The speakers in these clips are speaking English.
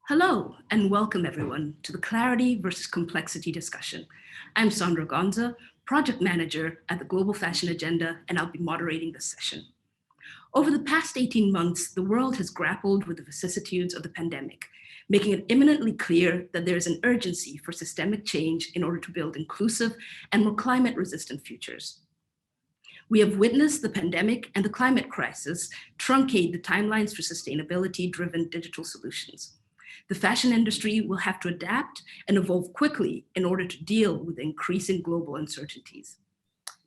Hello, and welcome everyone to the Clarity versus Complexity discussion. I'm Sandra Gonza, Project Manager at the Global Fashion Agenda, and I'll be moderating this session. Over the past 18 months, the world has grappled with the vicissitudes of the pandemic, making it imminently clear that there is an urgency for systemic change in order to build inclusive and more climate-resistant futures. We have witnessed the pandemic and the climate crisis truncate the timelines for sustainability-driven digital solutions. The fashion industry will have to adapt and evolve quickly in order to deal with increasing global uncertainties.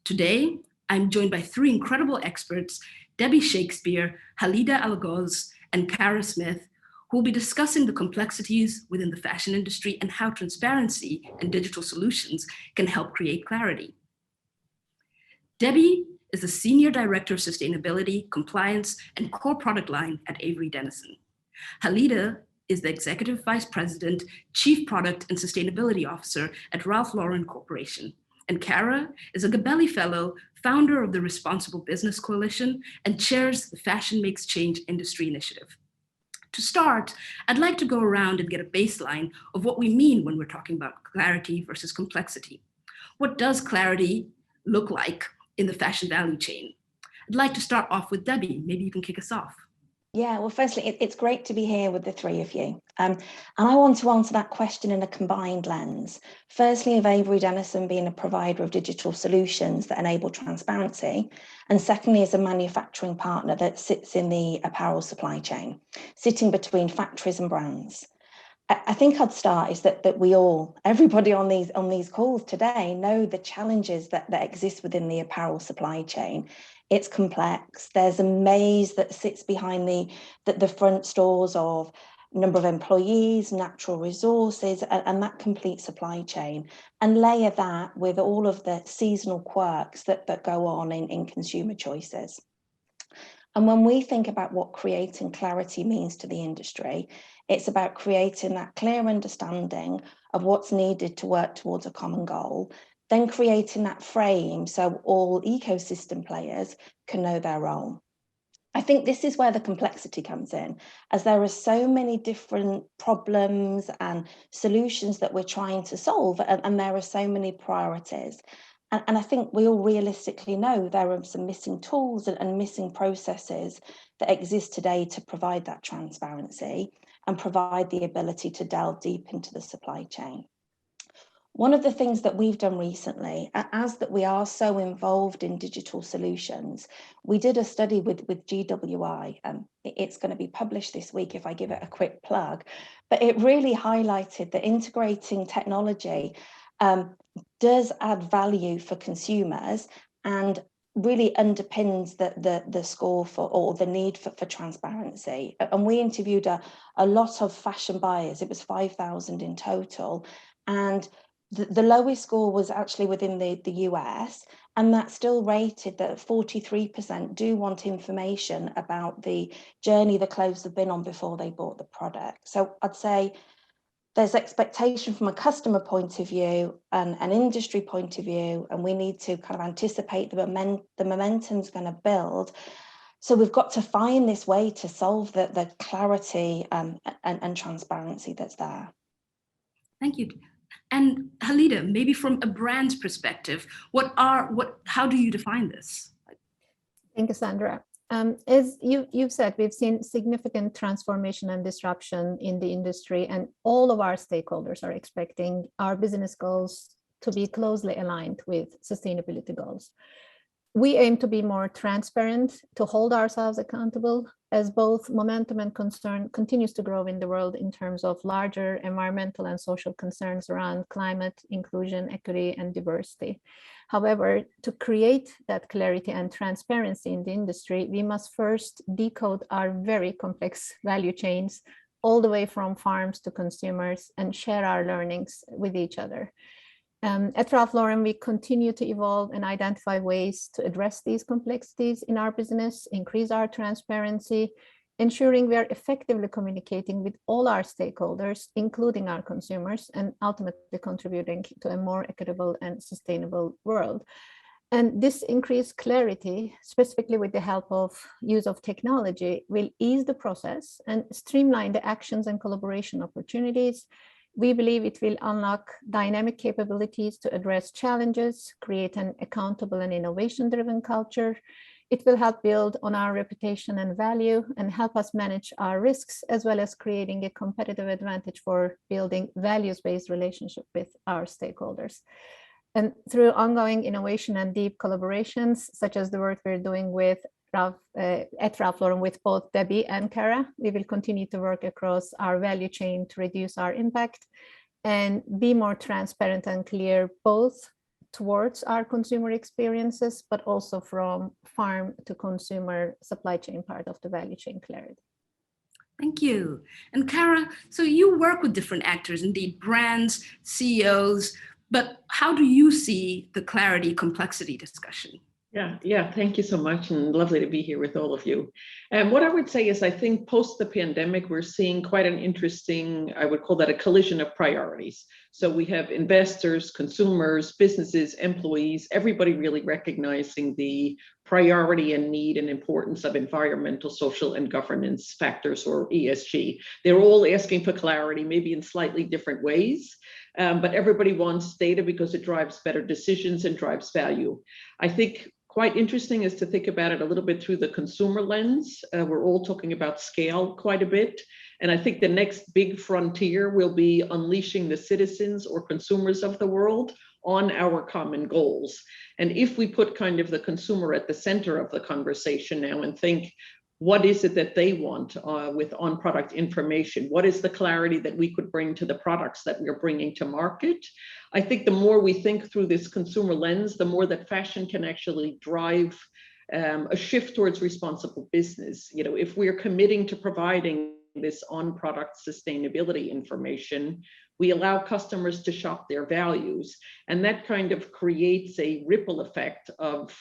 Today, I'm joined by three incredible experts, Debbie Shakespeare, Halida Algoz, and Kara Smith, who will be discussing the complexities within the fashion industry and how transparency and digital solutions can help create clarity. Debbie is the Senior Director of Sustainability, Compliance, and Core Product Line at Avery Dennison. Halida is the Executive Vice President, Chief Product and Sustainability Officer at Ralph Lauren Corporation. And Kara is a Gabelli Fellow, founder of the Responsible Business Coalition, and chairs the Fashion Makes Change Industry Initiative. To start, I'd like to go around and get a baseline of what we mean when we're talking about clarity versus complexity. What does clarity look like in the fashion value chain? I'd like to start off with Debbie. Maybe you can kick us off. Yeah, well, firstly, it's great to be here with the three of you. And I want to answer that question in a combined lens. Firstly, of Avery Dennison being a provider of digital solutions that enable transparency. And secondly, as a manufacturing partner that sits in the apparel supply chain, sitting between factories and brands. I think I'd start is that we all, everybody on these calls today, know the challenges that exist within the apparel supply chain. It's complex. There's a maze that sits behind the front stores of number of employees, natural resources, and that complete supply chain. And layer that with all of the seasonal quirks that go on in consumer choices. And when we think about what creating clarity means to the industry, it's about creating that clear understanding of what's needed to work towards a common goal, then creating that frame so all ecosystem players can know their role. I think this is where the complexity comes in, as there are so many different problems and solutions that we're trying to solve, and there are so many priorities. And I think we all realistically know there are some missing tools and missing processes that exist today to provide that transparency and provide the ability to delve deep into the supply chain. One of the things that we've done recently, as that we are so involved in digital solutions, we did a study with GWI. It's going to be published this week if I give it a quick plug, but it really highlighted that integrating technology does add value for consumers and really underpins the score for or the need for transparency. And we interviewed a lot of fashion buyers. It was 5,000 in total, and the lowest score was actually within the US, and that still rated that 43% do want information about the journey the clothes have been on before they bought the product. So I'd say there's expectation from a customer point of view and an industry point of view, and we need to kind of anticipate the momentum's going to build. So we've got to find this way to solve the clarity and transparency that's there. Thank you. And Halida, maybe from a brand's perspective, how do you define this? Thank you, Sandra. As you've said, we've seen significant transformation and disruption in the industry, and all of our stakeholders are expecting our business goals to be closely aligned with sustainability goals. We aim to be more transparent, to hold ourselves accountable, as both momentum and concern continues to grow in the world in terms of larger environmental and social concerns around climate, inclusion, equity, and diversity. However, to create that clarity and transparency in the industry, we must first decode our very complex value chains all the way from farms to consumers and share our learnings with each other. At Ralph Lauren, we continue to evolve and identify ways to address these complexities in our business, increase our transparency, ensuring we are effectively communicating with all our stakeholders, including our consumers, and ultimately contributing to a more equitable and sustainable world. And this increased clarity, specifically with the help of use of technology, will ease the process and streamline the actions and collaboration opportunities. We believe it will unlock dynamic capabilities to address challenges, create an accountable and innovation-driven culture. It will help build on our reputation and value and help us manage our risks, as well as creating a competitive advantage for building values-based relationship with our stakeholders. And through ongoing innovation and deep collaborations, such as the work we're doing with at Ralph Lauren with both Debbie and Cara, we will continue to work across our value chain to reduce our impact and be more transparent and clear, both towards our consumer experiences, but also from farm to consumer supply chain part of the value chain clarity. Thank you. And Cara, so you work with different actors, indeed brands, CEOs, but how do you see the clarity complexity discussion? Yeah, thank you so much, and lovely to be here with all of you. And what I would say is I think post the pandemic, we're seeing quite an interesting, I would call that a collision of priorities. So we have investors, consumers, businesses, employees, everybody really recognizing the priority and need and importance of environmental, social, and governance factors, or ESG. They're all asking for clarity, maybe in slightly different ways, but everybody wants data because it drives better decisions and drives value. I think quite interesting is to think about it a little bit through the consumer lens. We're all talking about scale quite a bit. And I think the next big frontier will be unleashing the citizens or consumers of the world on our common goals. And if we put kind of the consumer at the center of the conversation now and think, what is it that they want with on-product information? What is the clarity that we could bring to the products that we're bringing to market? I think the more we think through this consumer lens, the more that fashion can actually drive a shift towards responsible business. You know, if we're committing to providing this on-product sustainability information, we allow customers to shop their values. And that kind of creates a ripple effect of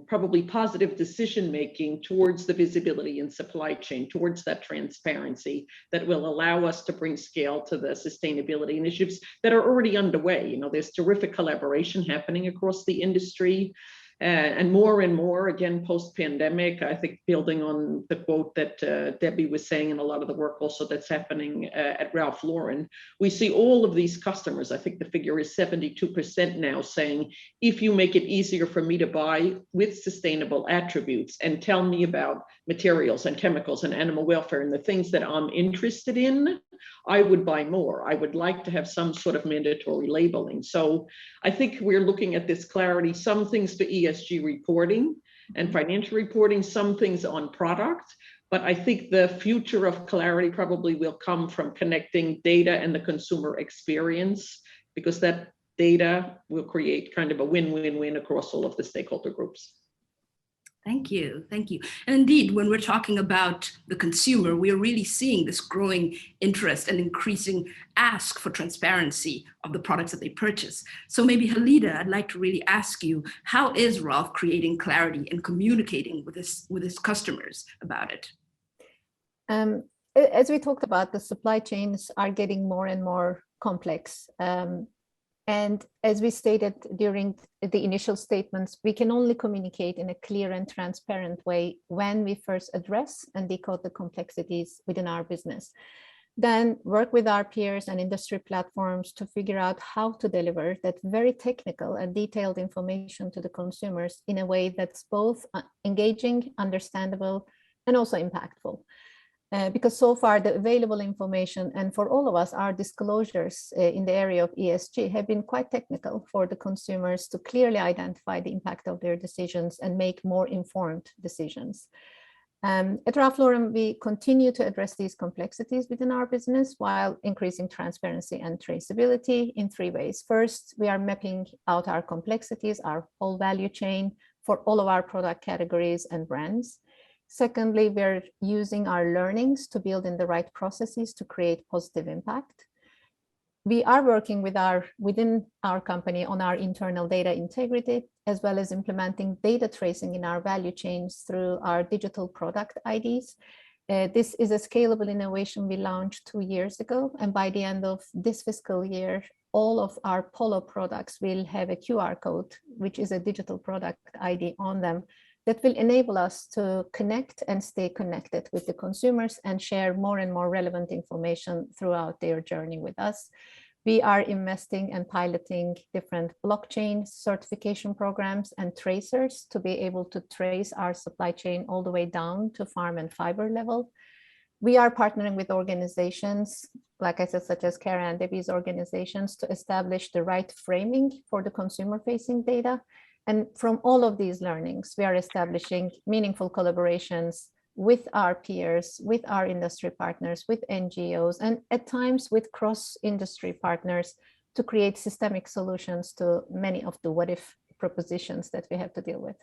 probably positive decision-making towards the visibility in supply chain, towards that transparency that will allow us to bring scale to the sustainability initiatives that are already underway. You know, there's terrific collaboration happening across the industry. And more, again, post-pandemic, I think building on the quote that Debbie was saying and a lot of the work also that's happening at Ralph Lauren, we see all of these customers, I think the figure is 72% now, saying, if you make it easier for me to buy with sustainable attributes and tell me about materials and chemicals and animal welfare and the things that I'm interested in, I would buy more. I would like to have some sort of mandatory labeling. So I think we're looking at this clarity, some things for ESG reporting and financial reporting, some things on product. But I think the future of clarity probably will come from connecting data and the consumer experience, because that data will create kind of a win-win-win across all of the stakeholder groups. Thank you. Thank you. And indeed, when we're talking about the consumer, we are really seeing this growing interest and increasing ask for transparency of the products that they purchase. So maybe Halida, I'd like to really ask you, how is Ralph creating clarity and communicating with his customers about it? As we talked about, the supply chains are getting more and more complex. And as we stated during the initial statements, we can only communicate in a clear and transparent way when we first address and decode the complexities within our business. Then work with our peers and industry platforms to figure out how to deliver that very technical and detailed information to the consumers in a way that's both engaging, understandable, and also impactful. Because so far the available information, and for all of us, our disclosures in the area of ESG have been quite technical for the consumers to clearly identify the impact of their decisions and make more informed decisions. At Ralph Lauren, we continue to address these complexities within our business while increasing transparency and traceability in three ways. First, we are mapping out our complexities, our whole value chain for all of our product categories and brands. Secondly, we're using our learnings to build in the right processes to create positive impact. We are working within our company on our internal data integrity, as well as implementing data tracing in our value chains through our digital product IDs. This is a scalable innovation we launched 2 years ago, and by the end of this fiscal year, all of our Polo products will have a QR code, which is a digital product ID on them, that will enable us to connect and stay connected with the consumers and share more and more relevant information throughout their journey with us. We are investing and piloting different blockchain certification programs and tracers to be able to trace our supply chain all the way down to farm and fiber level. We are partnering with organizations, like I said, such as Kara and Debbie's organizations, to establish the right framing for the consumer-facing data. And from all of these learnings, we are establishing meaningful collaborations with our peers, with our industry partners, with NGOs, and at times with cross-industry partners to create systemic solutions to many of the what-if propositions that we have to deal with.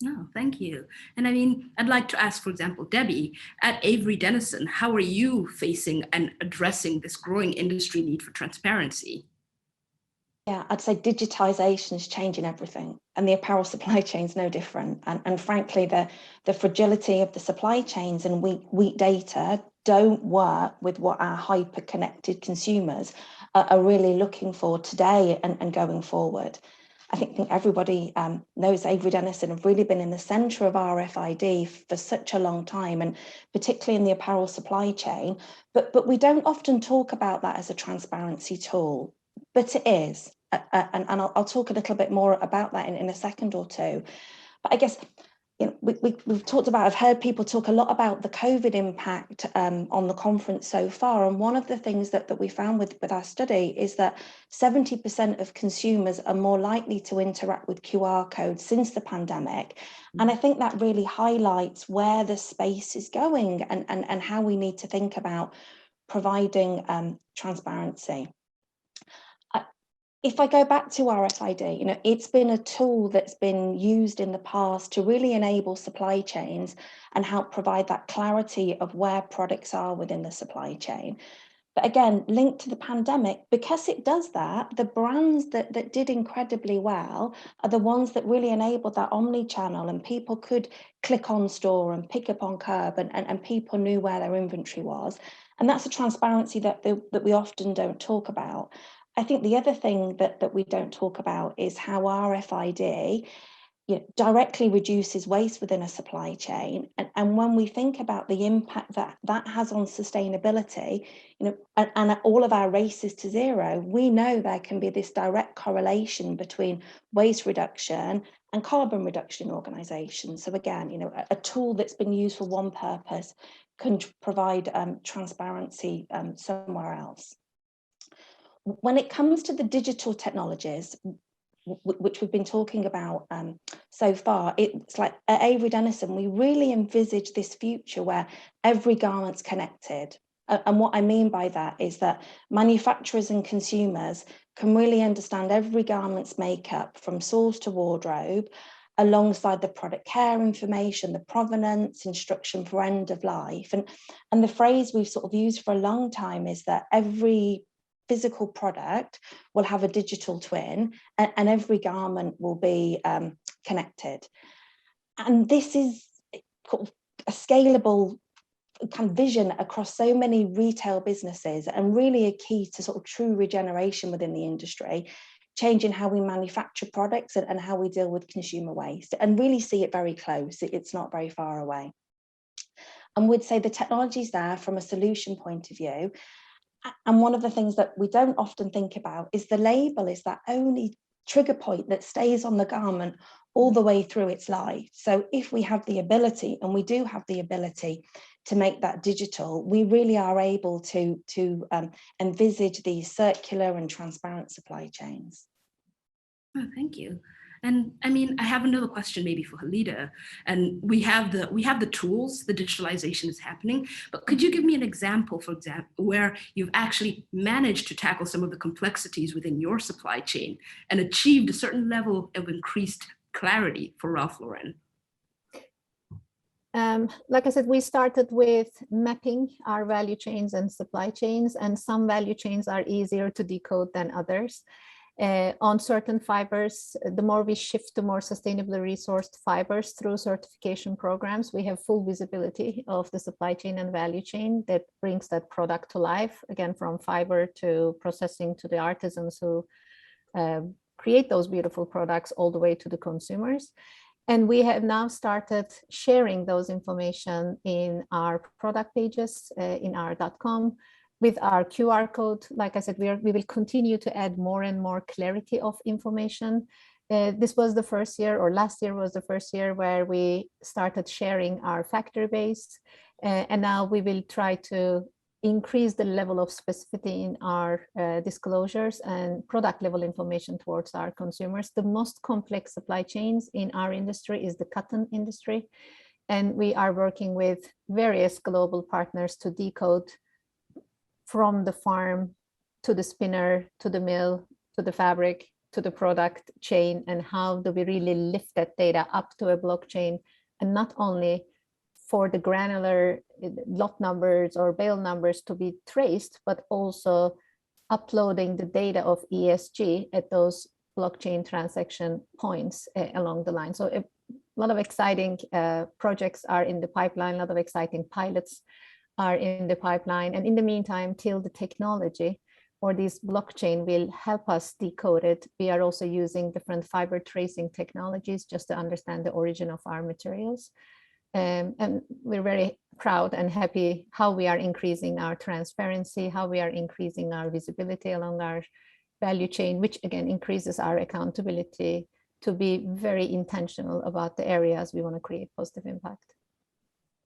No, thank you. And I mean, I'd like to ask, for example, Debbie, at Avery Dennison, how are you facing and addressing this growing industry need for transparency? Yeah, I'd say digitization is changing everything, and the apparel supply chain is no different. And frankly, the fragility of the supply chains and weak data don't work with what our hyper-connected consumers are really looking for today and going forward. I think everybody knows Avery Dennison have really been in the centre of RFID for such a long time, and particularly in the apparel supply chain. But we don't often talk about that as a transparency tool. But it is, and I'll talk a little bit more about that in a second or two. But I guess, you know, we've talked about, I've heard people talk a lot about the COVID impact on the conference so far. And one of the things that we found with our study is that 70% of consumers are more likely to interact with QR codes since the pandemic. And I think that really highlights where the space is going and how we need to think about providing transparency. If I go back to RFID, you know, it's been a tool that's been used in the past to really enable supply chains and help provide that clarity of where products are within the supply chain. But again, linked to the pandemic, because it does that, the brands that did incredibly well are the ones that really enabled that omni-channel, and people could click on store and pick up on curb, and people knew where their inventory was. And that's a transparency that we often don't talk about. I think the other thing that we don't talk about is how RFID, you know, directly reduces waste within a supply chain. And when we think about the impact that has on sustainability, you know, and all of our races to zero, we know there can be this direct correlation between waste reduction and carbon reduction in organizations. So again, you know, a tool that's been used for one purpose can provide transparency somewhere else. When it comes to the digital technologies, which we've been talking about so far, it's like at Avery Dennison, we really envisage this future where every garment's connected. And what I mean by that is that manufacturers and consumers can really understand every garment's makeup from source to wardrobe, alongside the product care information, the provenance, instruction for end of life. And the phrase we've sort of used for a long time is that every physical product will have a digital twin, and every garment will be connected. And this is a scalable kind of vision across so many retail businesses, and really a key to sort of true regeneration within the industry, changing how we manufacture products and how we deal with consumer waste, and really see it very close. It's not very far away. And we'd say the technology's there from a solution point of view. And one of the things that we don't often think about is the label is that only trigger point that stays on the garment all the way through its life. So if we have the ability, and we do have the ability to make that digital, we really are able to envisage these circular and transparent supply chains. Oh, thank you. And I mean, I have another question maybe for Halida. And we have the tools, the digitalization is happening, but could you give me an example, for example, where you've actually managed to tackle some of the complexities within your supply chain and achieved a certain level of increased clarity for Ralph Lauren? Like I said, we started with mapping our value chains and supply chains, and some value chains are easier to decode than others. On certain fibers, the more we shift to more sustainably resourced fibers through certification programs, we have full visibility of the supply chain and value chain that brings that product to life, again, from fiber to processing to the artisans who create those beautiful products all the way to the consumers. And we have now started sharing those information in our product pages, in our .com, with our QR code. Like I said, we will continue to add more and more clarity of information. This was the first year, or last year was the first year, where we started sharing our factor base. And now we will try to increase the level of specificity in our disclosures and product level information towards our consumers. The most complex supply chains in our industry is the cotton industry. And we are working with various global partners to decode from the farm to the spinner, to the mill, to the fabric, to the product chain, and how do we really lift that data up to a blockchain, and not only for the granular lot numbers or bale numbers to be traced, but also uploading the data of ESG at those blockchain transaction points along the line. So a lot of exciting projects are in the pipeline, a lot of exciting pilots are in the pipeline. And in the meantime, till the technology or this blockchain will help us decode it, we are also using different fiber tracing technologies just to understand the origin of our materials. And we're very proud and happy how we are increasing our transparency, how we are increasing our visibility along our value chain, which again increases our accountability to be very intentional about the areas we want to create positive impact.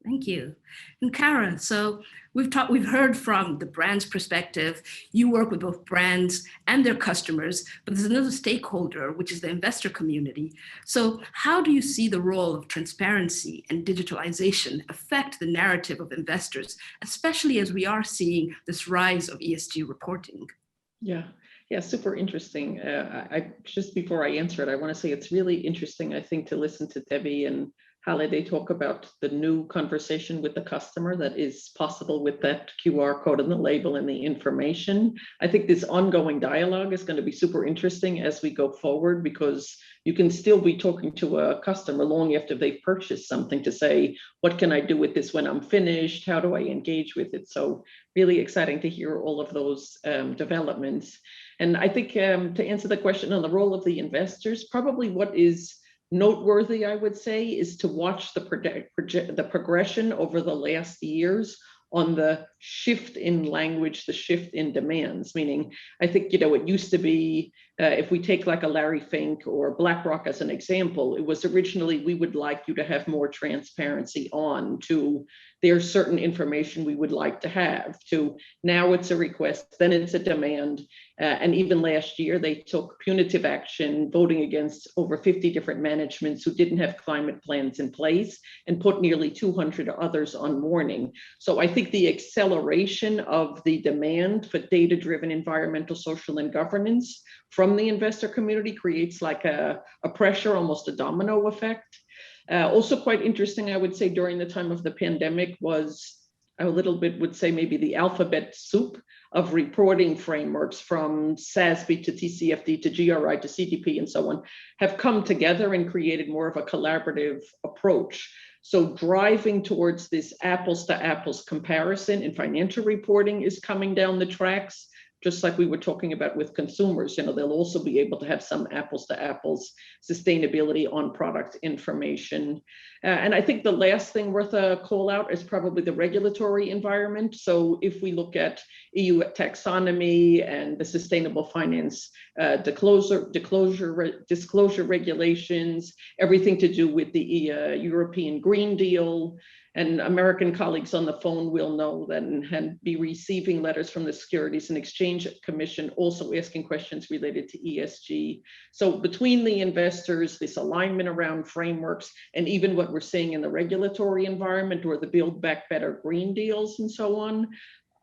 Thank you. And Kara, so we've heard from the brand's perspective. You work with both brands and their customers, but there's another stakeholder, which is the investor community. So how do you see the role of transparency and digitalization affect the narrative of investors, especially as we are seeing this rise of ESG reporting? Yeah, super interesting. Just before I answer it, I want to say it's really interesting, I think, to listen to Debbie and Halle. They talk about the new conversation with the customer that is possible with that QR code and the label and the information. I think this ongoing dialogue is going to be super interesting as we go forward, because you can still be talking to a customer long after they've purchased something to say, what can I do with this when I'm finished? How do I engage with it? So really exciting to hear all of those developments. And I think to answer the question on the role of the investors, probably what is noteworthy, I would say, is to watch the progression over the last years on the shift in language, the shift in demands. Meaning, I think, it used to be, if we take like a Larry Fink or BlackRock as an example, it was originally, we would like you to have more transparency on to there's certain information we would like to have, to now it's a request, then it's a demand. And even last year, they took punitive action, voting against over 50 different managements who didn't have climate plans in place, and put nearly 200 others on warning. So I think the acceleration of the demand for data-driven environmental, social, and governance from the investor community creates like a pressure, almost a domino effect. Also quite interesting, I would say, during the time of the pandemic was a little bit, would say maybe the alphabet soup of reporting frameworks from SASB to TCFD to GRI to CDP and so on have come together and created more of a collaborative approach. So driving towards this apples to apples comparison in financial reporting is coming down the tracks. Just like we were talking about with consumers, they'll also be able to have some apples to apples sustainability on product information. And I think the last thing worth a call out is probably the regulatory environment. So if we look at EU taxonomy and the sustainable finance disclosure regulations, everything to do with the European Green Deal. And American colleagues on the phone will know that and be receiving letters from the Securities and Exchange Commission also asking questions related to ESG. So between the investors, this alignment around frameworks, and even what we're seeing in the regulatory environment or the Build Back Better Green Deals and so on,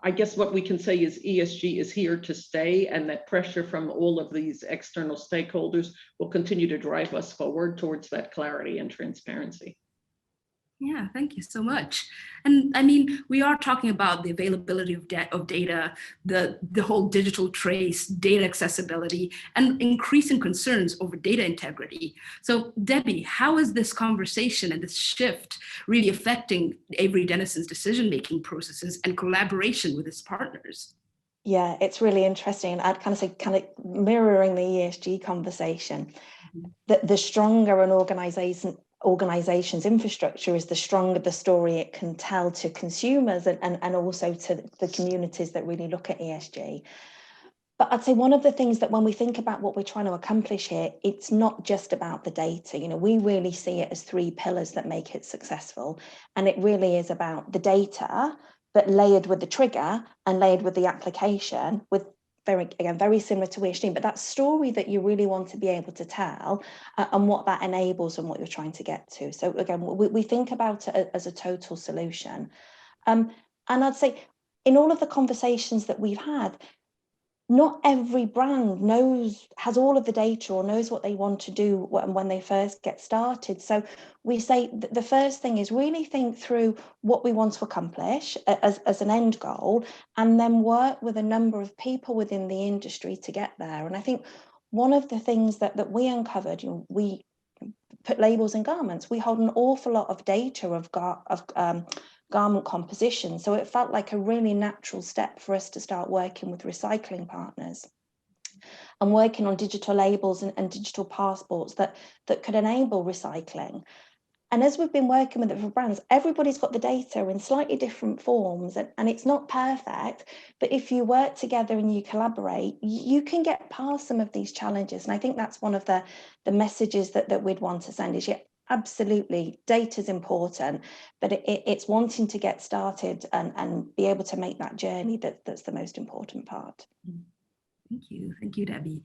I guess what we can say is ESG is here to stay, and that pressure from all of these external stakeholders will continue to drive us forward towards that clarity and transparency. Yeah, thank you so much. And I mean, we are talking about the availability of data, the whole digital trace, data accessibility, and increasing concerns over data integrity. So Debbie, how is this conversation and this shift really affecting Avery Dennison's decision-making processes and collaboration with its partners? Yeah, it's really interesting. I'd kind of say, kind of mirroring the ESG conversation, that the stronger an organization's infrastructure is, the stronger the story it can tell to consumers and also to the communities that really look at ESG. But I'd say one of the things that when we think about what we're trying to accomplish here, it's not just about the data. You know, we really see it as three pillars that make it successful. And it really is about the data, but layered with the trigger and layered with the application, with very similar to ESG, but that story that you really want to be able to tell and what that enables and what you're trying to get to. So again, we think about it as a total solution. And I'd say in all of the conversations that we've had, not every brand has all of the data or knows what they want to do when they first get started. So we say the first thing is really think through what we want to accomplish as an end goal, and then work with a number of people within the industry to get there. And I think one of the things that we uncovered, you know, we put labels in garments. We hold an awful lot of data of garment composition. So it felt like a really natural step for us to start working with recycling partners and working on digital labels and digital passports that could enable recycling. And as we've been working with it for brands, everybody's got the data in slightly different forms, and it's not perfect, but if you work together and you collaborate, you can get past some of these challenges. And I think that's one of the messages that we'd want to send is, yeah, absolutely, data is important, but it's wanting to get started and be able to make that journey that's the most important part. Thank you, Debbie.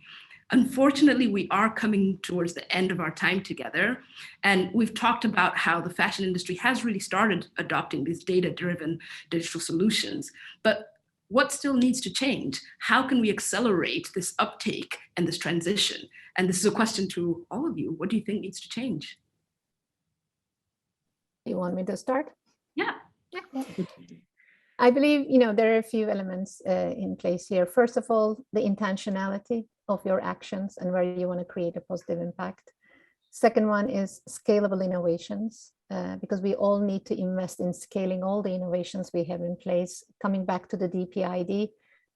Unfortunately, we are coming towards the end of our time together, and we've talked about how the fashion industry has really started adopting these data-driven digital solutions, but what still needs to change? How can we accelerate this uptake and this transition? And this is a question to all of you. What do you think needs to change? You want me to start? Yeah. I believe, you know, there are a few elements in place here. First of all, the intentionality of your actions and where you want to create a positive impact. Second one is scalable innovations, because we all need to invest in scaling all the innovations we have in place. Coming back to the DPID,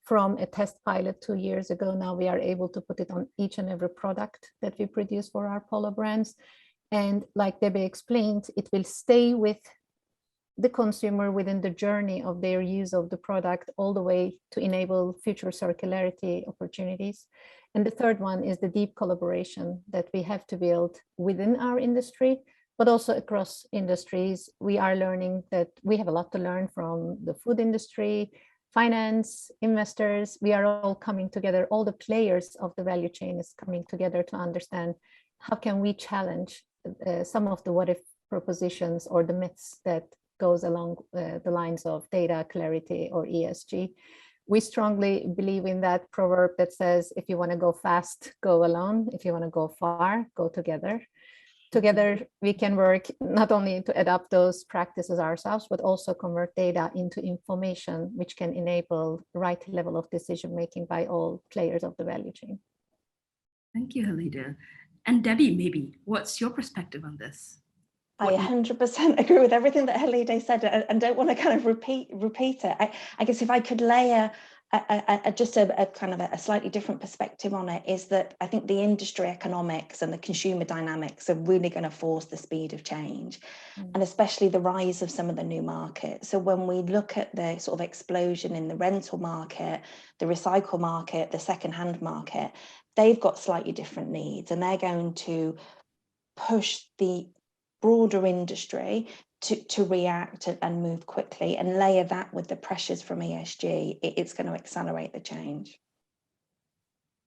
from a test pilot 2 years ago, now we are able to put it on each and every product that we produce for our Polo brands. And like Debbie explained, it will stay with the consumer within the journey of their use of the product all the way to enable future circularity opportunities. And the third one is the deep collaboration that we have to build within our industry, but also across industries. We are learning that we have a lot to learn from the food industry, finance, investors. We are all coming together, all the players of the value chain is coming together to understand how can we challenge some of the what if propositions or the myths that goes along the lines of data, clarity, or ESG. We strongly believe in that proverb that says, if you want to go fast, go alone. If you want to go far, go together. Together, we can work not only to adopt those practices ourselves, but also convert data into information, which can enable the right level of decision-making by all players of the value chain. Thank you, Halida. And Debbie, maybe, what's your perspective on this? I 100% agree with everything that Halida said and don't want to kind of repeat it. I guess if I could layer just a kind of a slightly different perspective on it, is that I think the industry economics and the consumer dynamics are really going to force the speed of change, and especially the rise of some of the new markets. So when we look at the sort of explosion in the rental market, the recycle market, the secondhand market, they've got slightly different needs, and they're going to push the broader industry to react and move quickly, and layer that with the pressures from ESG. It's going to accelerate the change.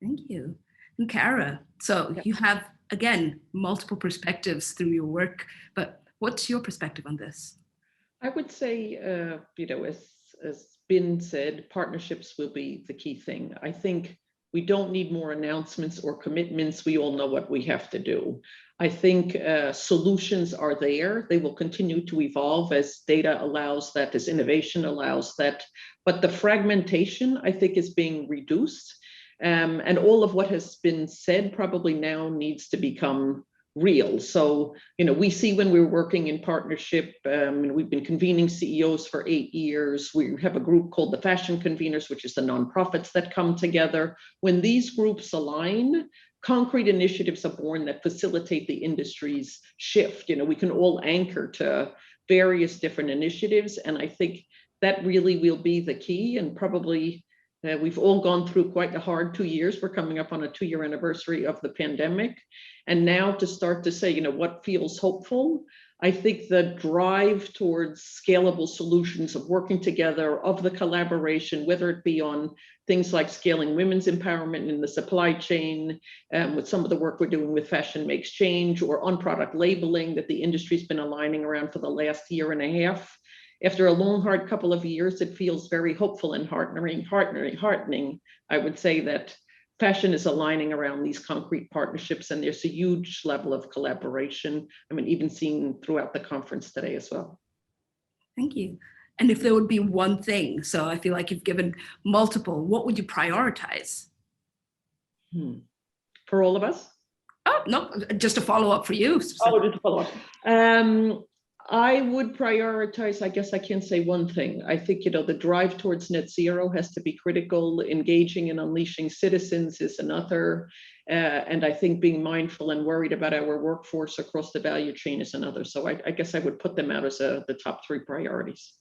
Thank you. And Kara, so you have, again, multiple perspectives through your work, but what's your perspective on this? I would say, you know, as Ben said, partnerships will be the key thing. I think We don't need more announcements or commitments. We all know what we have to do. I think solutions are there. They will continue to evolve as data allows that, as innovation allows that. But the fragmentation, I think, is being reduced. And all of what has been said probably now needs to become real. So, we see when we're working in partnership, and we've been convening CEOs for 8 years. We have a group called the Fashion Conveners, which is the nonprofits that come together. When these groups align, concrete initiatives are born that facilitate the industry's shift. We can all anchor to various different initiatives. And I think that really will be the key. And probably we've all gone through quite a hard 2 years. We're coming up on a 2-year anniversary of the pandemic. And now to start to say, what feels hopeful, I think the drive towards scalable solutions of working together, of the collaboration, whether it be on things like scaling women's empowerment in the supply chain, with some of the work we're doing with Fashion Makes Change, or on product labeling that the industry's been aligning around for the last year and a half. After a long, hard couple of years, it feels very hopeful and heartening. I would say that fashion is aligning around these concrete partnerships, and there's a huge level of collaboration. Even seen throughout the conference today as well. Thank you. And if there would be one thing, so I feel like you've given multiple, what would you prioritize? For all of us? Oh, no, just a follow-up for you. Oh, just a follow-up. I would prioritize, I guess I can't say one thing. I think, the drive towards net zero has to be critical. Engaging and unleashing citizens is another. And I think being mindful and worried about our workforce across the value chain is another. So I guess I would put them out as the top 3 priorities.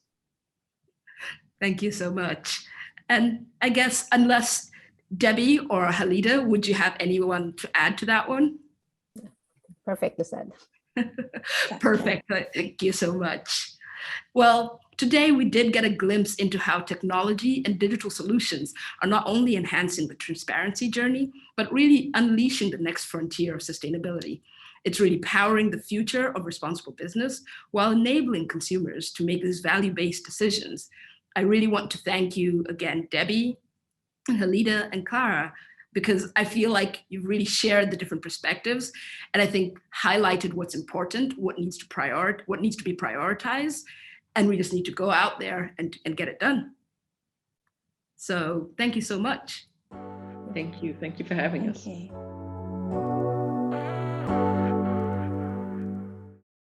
Thank you so much. And I guess, unless Debbie or Halida, would you have anyone to add to that one? Perfectly said. Perfect. Thank you so much. Well, today we did get a glimpse into how technology and digital solutions are not only enhancing the transparency journey, but really unleashing the next frontier of sustainability. It's really powering the future of responsible business while enabling consumers to make these value-based decisions. I really want to thank you again, Debbie, and Halida, and Clara, because I feel like you've really shared the different perspectives, and I think highlighted what's important, what needs to be prioritized, and we just need to go out there and get it done. So thank you so much. Thank you for having us. Thank you.